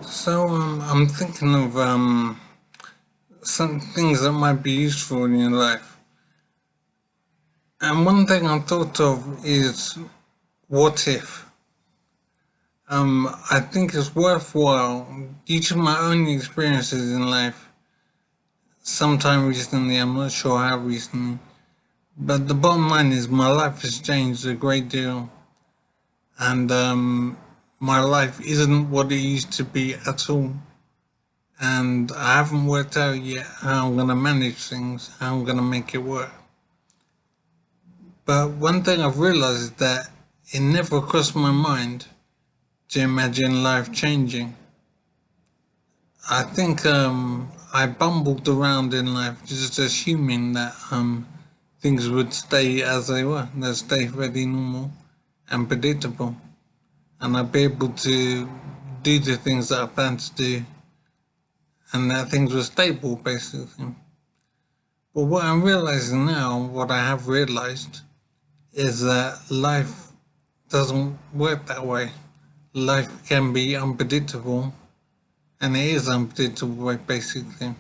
I'm thinking of some things that might be useful in your life. And one thing I thought of is what if? I think it's worthwhile due to my own experiences in life. Sometime recently, I'm not sure how recently, but the bottom line is my life has changed a great deal, and my life isn't what it used to be at all. And I haven't worked out yet how I'm gonna manage things, how I'm gonna make it work. But one thing I've realized is that it never crossed my mind to imagine life changing. I think I bumbled around in life just assuming that things would stay as they were, they'd stay very normal and predictable, and I'd be able to do the things that I plan to do, and that things were stable basically. But what I'm realizing now, what I have realized, is that life doesn't work that way. Life can be unpredictable, and it is unpredictable basically,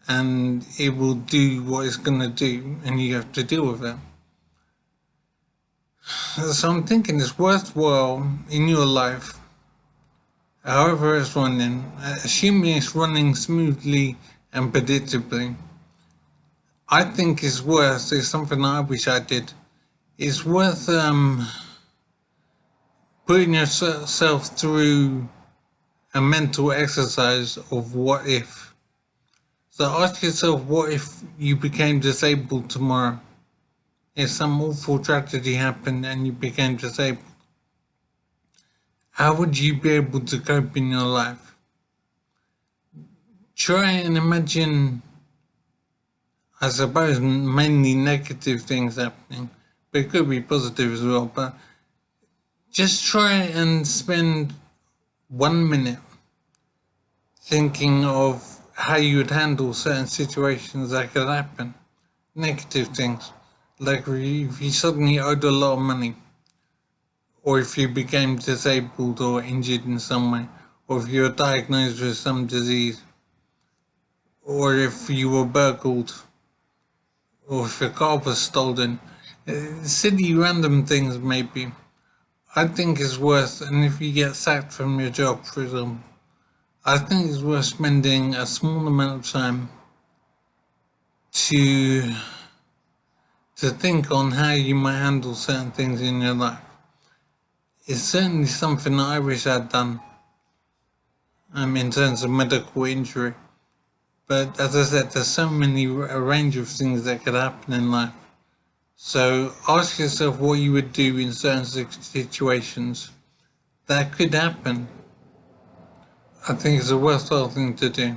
and it will do what it's gonna do, and you have to deal with it. So I'm thinking it's worthwhile in your life, however it's running, assuming it's running smoothly and predictably. I think it's something I wish I did. It's worth putting yourself through a mental exercise of what if. So ask yourself, what if you became disabled tomorrow? If some awful tragedy happened and you became disabled, how would you be able to cope in your life? Try and imagine, I suppose, mainly negative things happening, but it could be positive as well. But just try and spend 1 minute thinking of how you would handle certain situations that could happen. Negative things. Like if you suddenly owed a lot of money, or if you became disabled or injured in some way, or if you were diagnosed with some disease, or if you were burgled, or if your car was stolen. Silly random things maybe. I think it's worth, and if you get sacked from your job, for example, I think it's worth spending a small amount of time to think on how you might handle certain things in your life. It's certainly something that I wish I'd done in terms of medical injury. But as I said, there's so many a range of things that could happen in life. So ask yourself what you would do in certain situations that could happen. I think it's a worthwhile thing to do.